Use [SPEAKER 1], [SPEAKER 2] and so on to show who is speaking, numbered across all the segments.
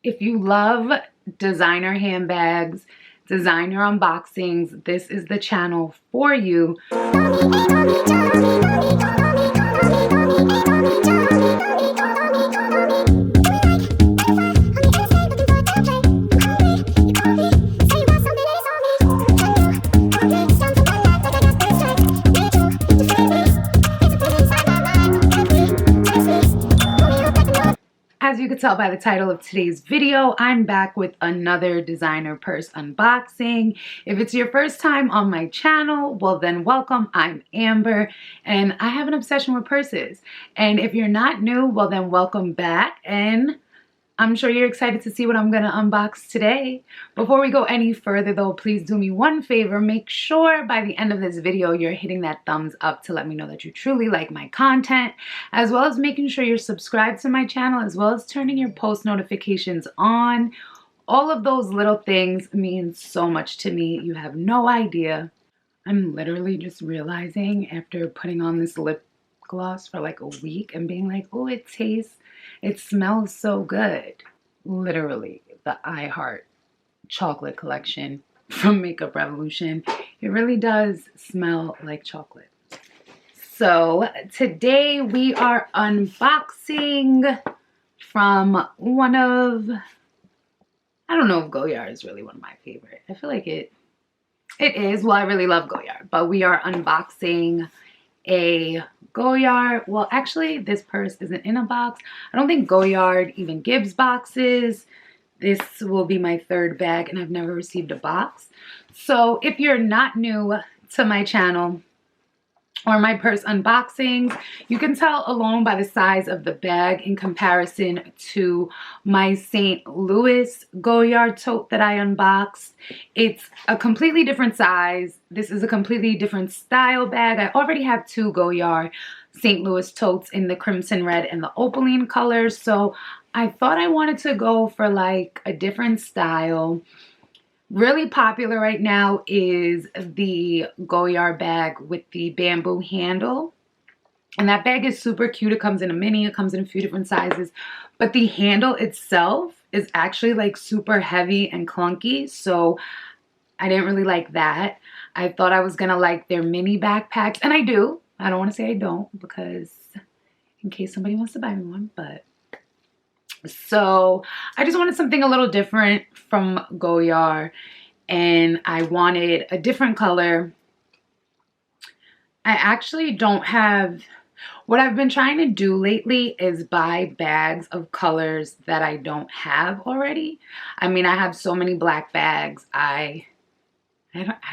[SPEAKER 1] If you love designer handbags, designer unboxings, this is the channel for you. As you can tell by the title of today's video, I'm back with another designer purse unboxing. If it's your first time on my channel, well then welcome. I'm Amber and I have an obsession with purses. And if you're not new, well then welcome back, and I'm sure you're excited to see what I'm gonna unbox today. Before we go any further though, please do me one favor. Make sure by the end of this video, you're hitting that thumbs up to let me know that you truly like my content, as well as making sure you're subscribed to my channel, as well as turning your post notifications on. All of those little things mean so much to me. You have no idea. I'm literally just realizing after putting on this lip gloss for like a week and being like, oh, it smells so good. Literally, the I Heart chocolate collection from Makeup Revolution. It really does smell like chocolate. So today we are unboxing from one of, I don't know if Goyard is really one of my favorite. I feel like it is. Well, I really love Goyard, but we are unboxing a Goyard. Well, actually, this purse isn't in a box. I don't think Goyard even gives boxes. This will be my third bag and I've never received a box. So if you're not new to my channel or my purse unboxings, you can tell alone by the size of the bag in comparison to my St. Louis Goyard tote that I unboxed. It's a completely different size. This is a completely different style bag. I already have two Goyard St. Louis totes in the crimson red and the opaline colors, so I thought I wanted to go for like a different style. Really popular right now is the Goyard bag with the bamboo handle. And that bag is super cute. It comes in a mini, it comes in a few different sizes. But the handle itself is actually like super heavy and clunky. So I didn't really like that. I thought I was gonna like their mini backpacks. And I do. I don't want to say I don't, because in case somebody wants to buy me one, but. So I just wanted something a little different from Goyard, and I wanted a different color. I actually don't have, what I've been trying to do lately is buy bags of colors that I don't have already. I mean, I have so many black bags. I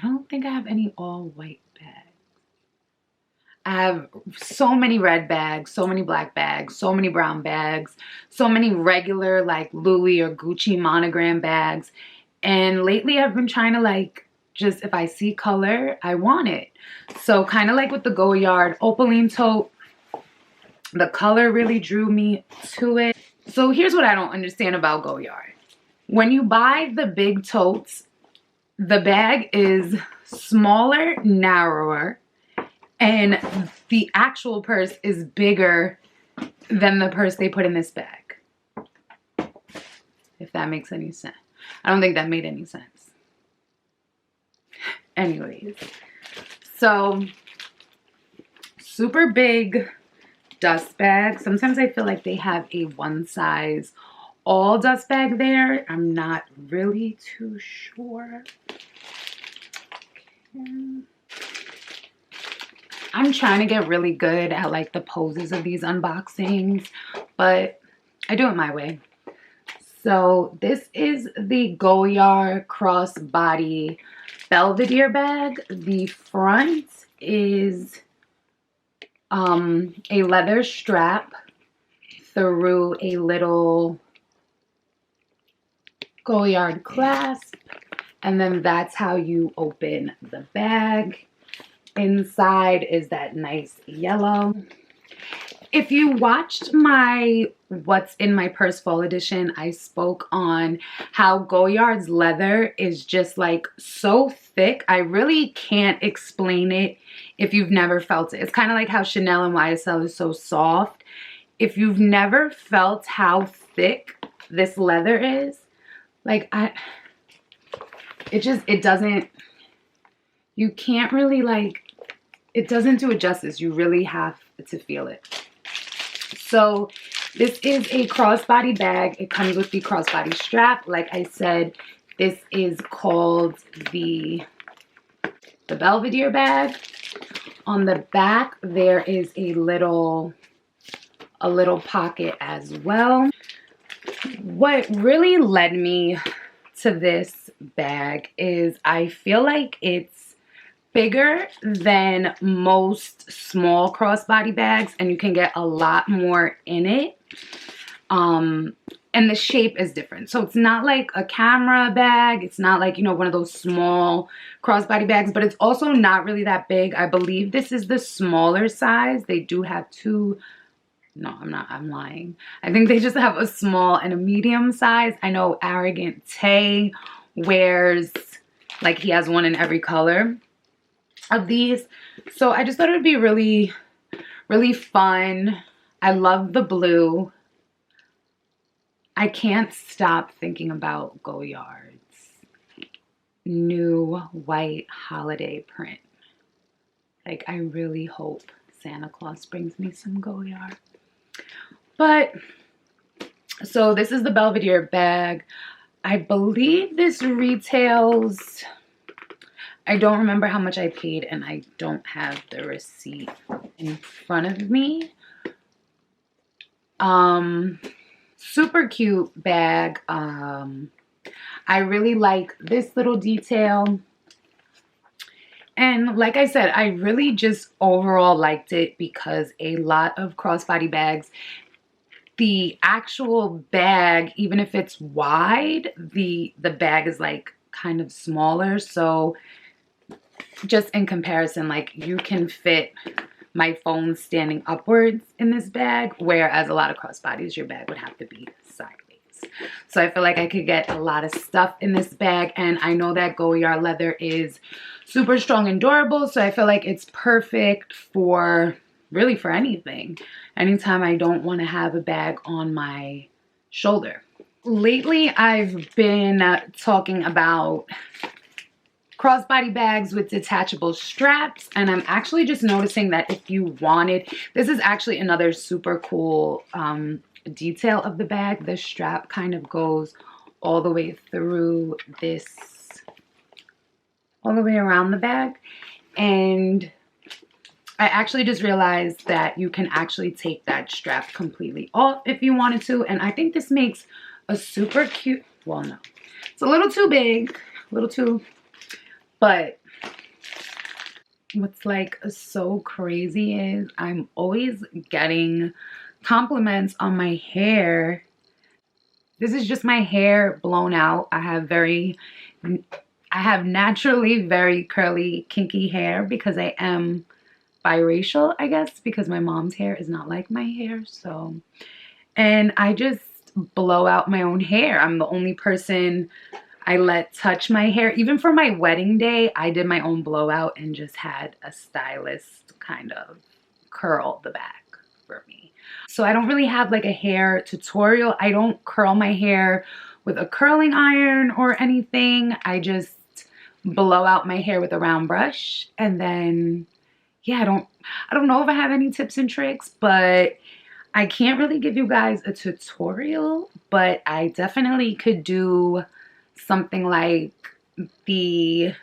[SPEAKER 1] don't think I have any all white bags. I have so many red bags, so many black bags, so many brown bags, so many regular like Louis or Gucci monogram bags. And lately I've been trying to like, just if I see color, I want it. So kind of like with the Goyard Opaline tote, the color really drew me to it. So here's what I don't understand about Goyard. When you buy the big totes, the bag is smaller, narrower, and the actual purse is bigger than the purse they put in this bag. If that makes any sense. I don't think that made any sense. Anyways, so super big dust bag. Sometimes I feel like they have a one size all dust bag there. I'm not really too sure. Okay. I'm trying to get really good at like the poses of these unboxings, but I do it my way. So this is the Goyard crossbody Belvedere bag. The front is a leather strap through a little Goyard clasp, and then that's how you open the bag. Inside is that nice yellow. If you watched my What's in My Purse Fall Edition, I spoke on how Goyard's leather is just like so thick. I really can't explain it if you've never felt it. It's kind of like how Chanel and YSL is so soft. If you've never felt how thick this leather is. Like, it doesn't, you can't really, like, it doesn't do it justice. You really have to feel it. So this is a crossbody bag. It comes with the crossbody strap. Like I said, this is called the Belvedere bag. On the back, there is a little pocket as well. What really led me to this bag is I feel like it's bigger than most small crossbody bags, and you can get a lot more in it. And the shape is different. So it's not like a camera bag. It's not like, you know, one of those small crossbody bags, but it's also not really that big. I believe this is the smaller size. They do have two. No, I'm lying. I think they just have a small and a medium size. I know Arrogant Tay wears, like, he has one in every color of these. So I just thought it would be really, really fun. I love the blue. I can't stop thinking about Goyard's new white holiday print. Like, I really hope Santa Claus brings me some Goyard. But, so this is the Belvedere bag. I believe this retails, I don't remember how much I paid, and I don't have the receipt in front of me. Super cute bag. I really like this little detail. And like I said, I really just overall liked it because a lot of crossbody bags, the actual bag, even if it's wide, the bag is like kind of smaller. So just in comparison, like, you can fit my phone standing upwards in this bag, whereas a lot of crossbodies, your bag would have to be sideways. So I feel like I could get a lot of stuff in this bag, and I know that Goyard leather is super strong and durable, so I feel like it's perfect for, really, for anything. Anytime I don't want to have a bag on my shoulder. Lately, I've been talking about crossbody bags with detachable straps, and I'm actually just noticing that if you wanted, this is actually another super cool detail of the bag. The strap kind of goes all the way through this, all the way around the bag, and I actually just realized that you can actually take that strap completely off if you wanted to, and I think this makes a super cute, well, no, it's a little too big, a little too. But what's like so crazy is I'm always getting compliments on my hair. This is just my hair blown out. I have naturally very curly, kinky hair because I am biracial, I guess, because my mom's hair is not like my hair. So, and I just blow out my own hair. I'm the only person I let touch my hair. Even for my wedding day, I did my own blowout and just had a stylist kind of curl the back for me. So I don't really have like a hair tutorial. I don't curl my hair with a curling iron or anything. I just blow out my hair with a round brush. And then, yeah, I don't know if I have any tips and tricks, but I can't really give you guys a tutorial, but I definitely could do something like the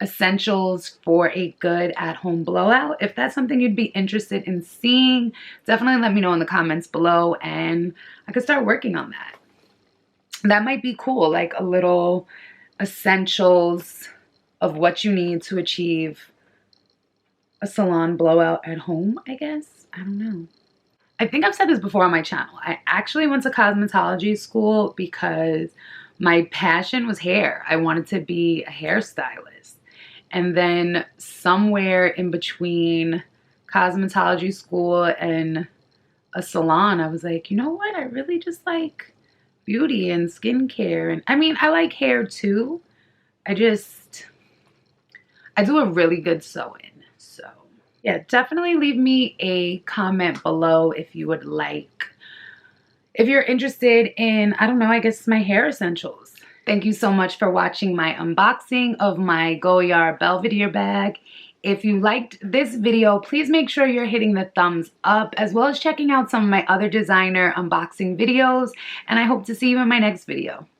[SPEAKER 1] essentials for a good at-home blowout. If that's something you'd be interested in seeing, definitely let me know in the comments below and I could start working on that. That might be cool, like a little essentials of what you need to achieve a salon blowout at home, I guess. I don't know. I think I've said this before on my channel. I actually went to cosmetology school because my passion was hair. I wanted to be a hairstylist. And then somewhere in between cosmetology school and a salon, I was like, you know what? I really just like beauty and skincare. And I mean, I like hair too. I do a really good sew-in. So yeah, definitely leave me a comment below if you would like if you're interested in, I don't know, I guess my hair essentials. Thank you so much for watching my unboxing of my Goyard Belvedere bag. If you liked this video, please make sure you're hitting the thumbs up, as well as checking out some of my other designer unboxing videos, and I hope to see you in my next video.